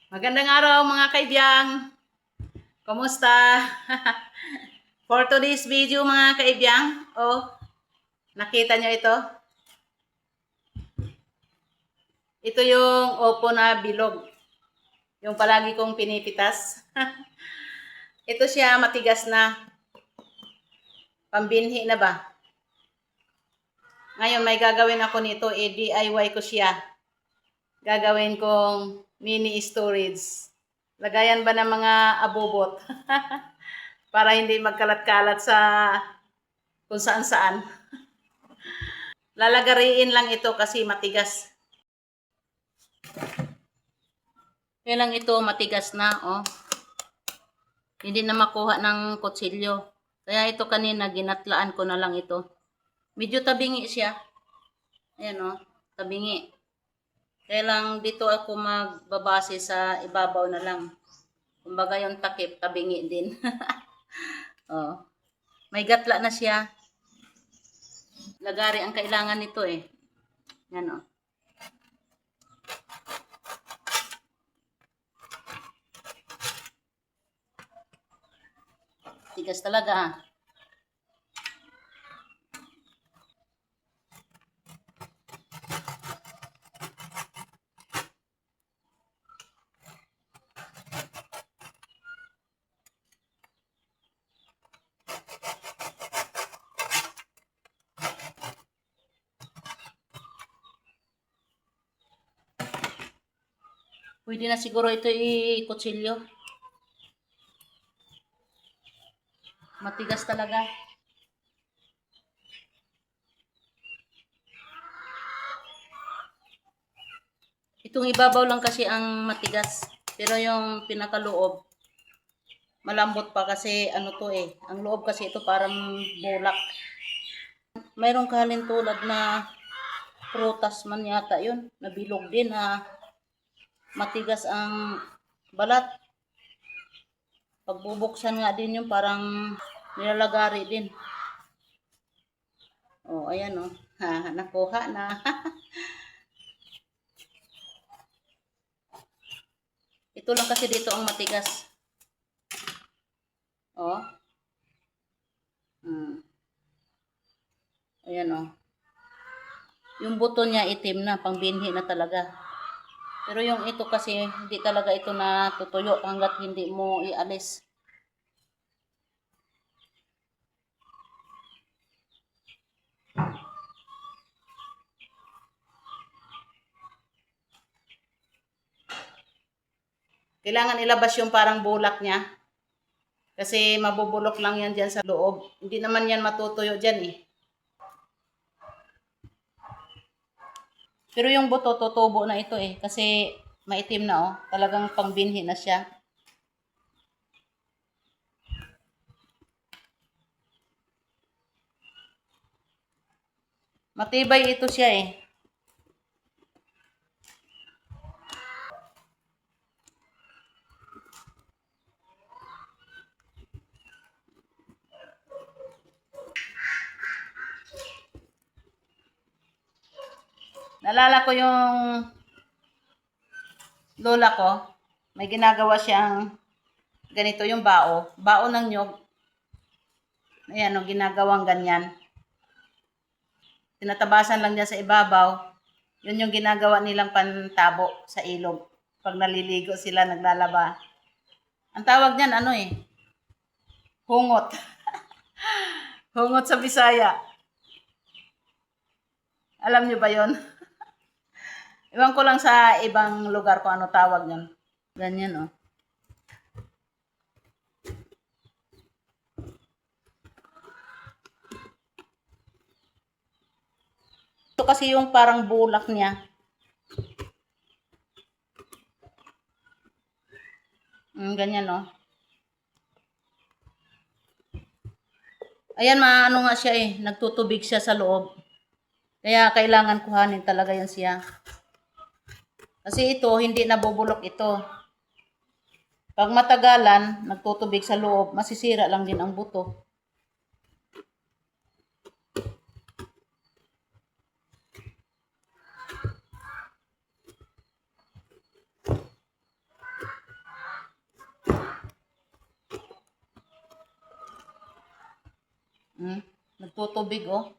Magandang araw mga kaibiyang. Kumusta? For today's video mga kaibiyang, nakita nyo ito? Ito yung opo na bilog. Yung palagi kong pinipitas. Ito siya, matigas na. Pambinhi na ba? Ngayon may gagawin ako nito, DIY ko siya. Gagawin kong mini storage. Lagayan ba ng mga abubot? Para hindi magkalat-kalat sa kung saan-saan. Lalagariin lang ito kasi matigas. Yan lang ito, matigas na, Hindi na makuha ng kutsilyo. Kaya ito kanina, ginatlaan ko na lang ito. Medyo tabingi siya. Ayan, tabingi. Kaya lang dito ako magbabase sa ibabaw na lang. Kumbaga yung takip, tabingi din. May gatla na siya. Lagari ang kailangan nito eh. Yan Tigas talaga Pwede na siguro ito i-kutsilyo. Matigas talaga. Itong ibabaw lang kasi ang matigas. Pero yung pinakaloob, malambot pa kasi ang loob kasi ito parang bulak. Mayroong kahalintulad na prutas man yata yun. Nabilog din matigas ang balat. Pagbubuksan nga din yung parang nilalagari din. Ayan nakuha na. Ito lang kasi dito ang matigas. Ayan Yung buto niya itim na, pangbinhi na talaga. Pero yung ito kasi, hindi talaga ito natutuyo hanggat hindi mo ialis. Kailangan ilabas yung parang bulak niya. Kasi mabubulok lang yan dyan sa loob. Hindi naman yan matutuyo dyan eh. Pero yung buto, tutubo na ito eh. Kasi maitim na Talagang pangbinhi na siya. Matibay ito siya eh. Naalala ko yung lola ko, may ginagawa siyang ganito yung bao ng nyog. Ayan ginagawang ganyan. Tinatabasan lang dyan sa ibabaw. Yun yung ginagawa nilang pantabo sa ilog. Pag naliligo sila, naglalaba. Ang tawag niyan, hungot. Hungot sa Bisaya. Alam niyo ba yon? Iwan ko lang sa ibang lugar kung ano tawag niyan. Ganyan Ito kasi yung parang bulak niya. Ganyan Ayan, maano nga siya nagtutubig siya sa loob. Kaya kailangan kuhanin talaga yan siya. Kasi ito, hindi nabubulok ito. Pag matagalan, nagtutubig sa loob, masisira lang din ang buto. Nagtutubig, oh.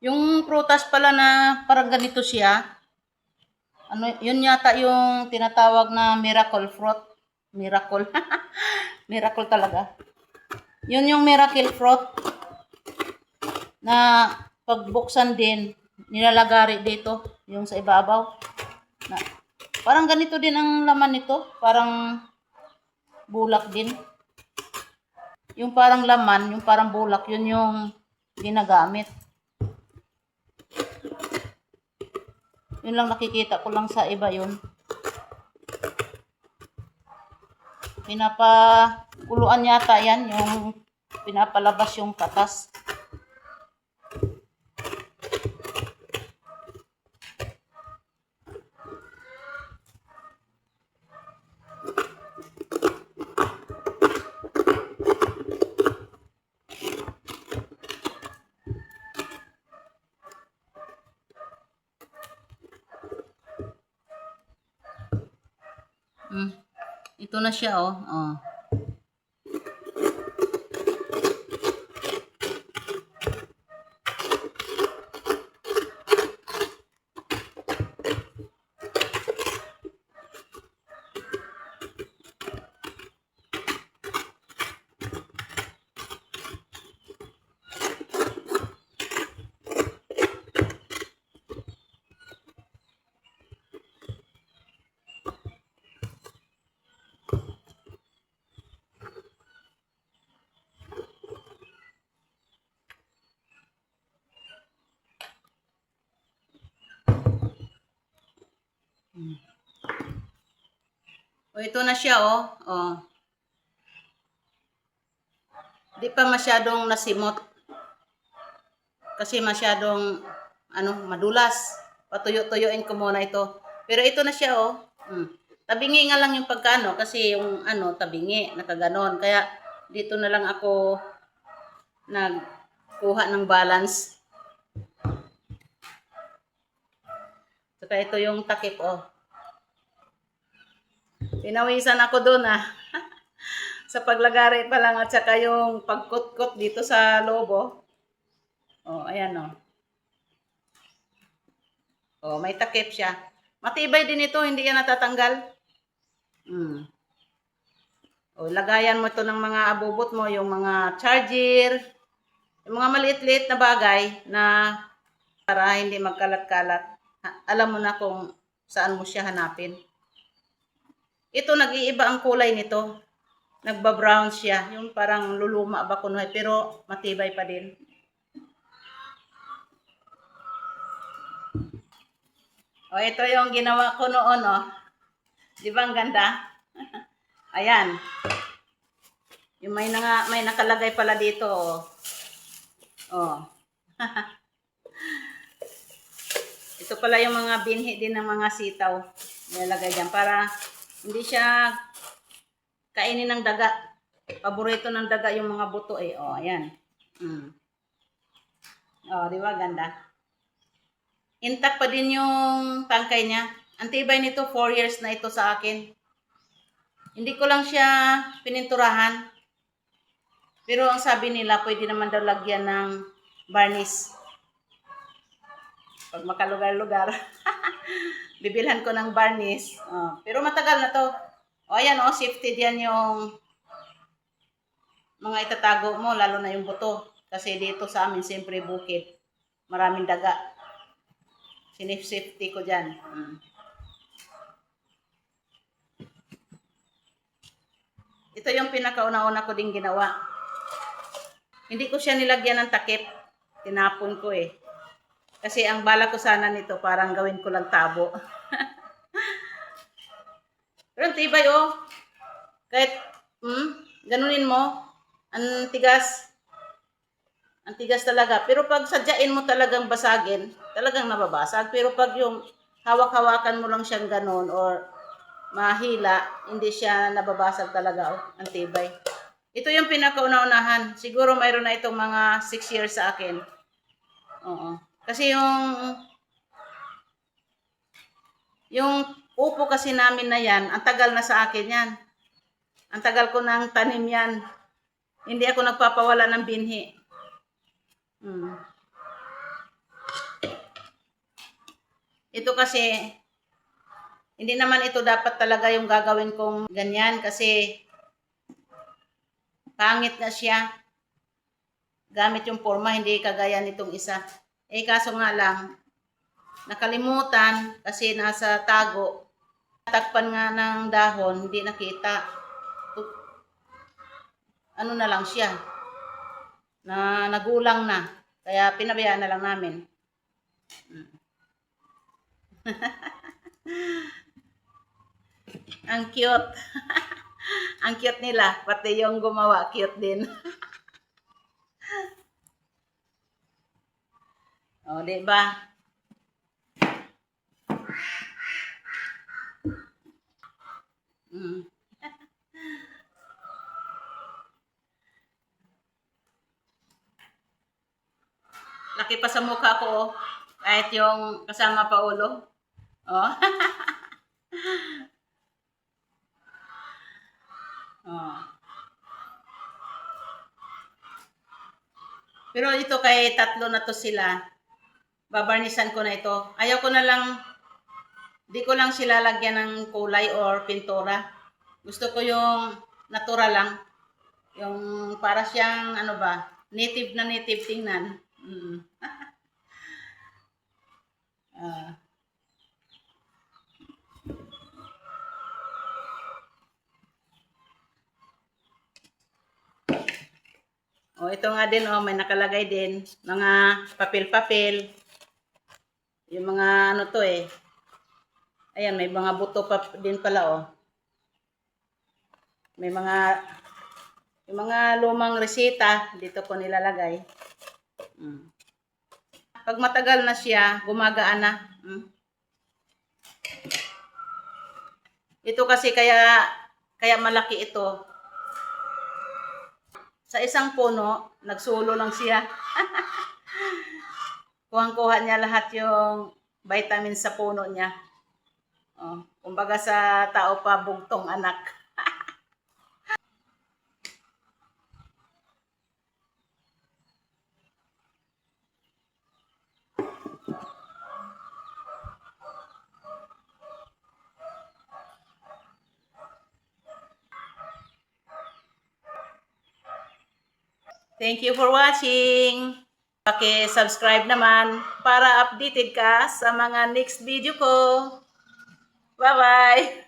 Yung prutas pala na parang ganito siya, ano, yun yata yung tinatawag na miracle fruit. Miracle. Miracle talaga. Yun yung miracle fruit na pagbuksan din, nilalagari dito, yung sa ibabaw. Na, parang ganito din ang laman nito. Parang bulak din. Yung parang laman, yung parang bulak, yun yung ginagamit. Yun lang nakikita ko lang sa iba yun. Pinapakuluan yata yan, yung pinapalabas yung katas. Ito na siya, oh. Oh. O, ito na siya, oh. Oh. Di pa masyadong nasimot. Kasi masyadong, madulas. Patuyo-tuyuin ko muna ito. Pero ito na siya, oh. Tabingi nga lang yung pagkano. Kasi yung, tabingi, nakaganon. Kaya, dito na lang ako nagkuha ng balance. Saka ito yung takip, oh. Pinawisan ako doon, sa paglagari pa lang at saka yung pagkut-kut dito sa lobo. Oh, ayan, oh. Oh, may takip siya. Matibay din ito, hindi yan natatanggal. Oh, lagayan mo ito ng mga abubot mo, yung mga charger, yung mga maliit-liit na bagay na para hindi magkalat-kalat. Alam mo na kung saan mo siya hanapin. Ito, nag-iiba ang kulay nito. Nagba-brown siya. Yung parang luluma ba kunoy, pero matibay pa din. O, ito yung ginawa ko noon, oh. Di ba ang ganda? Ayan. Yung may nakalagay pala dito, oh. Oh. Ito pala yung mga binhi din ng mga sitaw. Nilalagay dyan para hindi siya kainin ng daga. Paborito ng daga yung mga buto, eh. Oh, ayan. Oh, di ba ganda? Intact pa din yung tangkay niya. Antibay nito, 4 years na ito sa akin. Hindi ko lang siya pininturahan. Pero ang sabi nila, pwede naman daw lagyan ng varnish. Pag makalugar-lugar. Bibilhan ko ng varnish. Pero matagal na to. O ayan, safety diyan yung mga itatago mo, lalo na yung buto. Kasi dito sa amin, siyempre bukid. Maraming daga. Sinif-safety ko dyan. Ito yung pinakauna-una ko ding ginawa. Hindi ko siya nilagyan ng takip. Tinapon ko eh. Kasi ang bala ko sana nito, parang gawin ko lang tabo. Pero ang tibay oh. Kahit, ganunin mo, ang tigas. Ang tigas talaga. Pero pag sadyain mo talagang basagin, talagang nababasag. Pero pag yung hawak-hawakan mo lang siyang ganun or mahila, hindi siya nababasag talaga. Oh, ang tibay. Ito yung pinakauna-unahan. Siguro mayroon na itong mga 6 years sa akin. Oo. Kasi yung upo kasi namin na yan, ang tagal na sa akin yan. Ang tagal ko nang tanim yan. Hindi ako nagpapawala ng binhi. Ito kasi, hindi naman ito dapat talaga yung gagawin kong ganyan kasi pangit na siya. Gamit yung forma, hindi kagaya nitong isa. Eh kaso nga lang, nakalimutan kasi nasa tago. Takpan nga ng dahon, hindi nakita. Ano na lang siya, na nagulang na. Kaya pinabayaan na lang namin. Ang cute. Ang cute nila. Pati yung gumawa, cute din. O, diba? Laki pa sa mukha ko, oh. Kahit yung kasama pa ulo. Oh. Oh. Pero ito kay tatlo na to sila. Babarnisan ko na ito. Ayaw ko na lang, di ko lang sila lagyan ng kulay or pintura. Gusto ko yung natural lang. Yung para siyang, ano ba, native na native tingnan. Oh, ito nga din, oh, may nakalagay din. Mga papel-papel. Yung mga ano to eh. Ayan, may mga buto pa din pala, oh. May yung mga lumang resita, dito ko nilalagay. Pag matagal na siya, gumagaan na. Ito kasi kaya malaki ito. Sa isang puno, nagsulo lang siya. Kuhang-kuha niya lahat yung vitamins sa puno niya. Oh, kumbaga sa tao pa, bugtong anak. Thank you for watching. Paki-subscribe naman para updated ka sa mga next video ko. Bye-bye!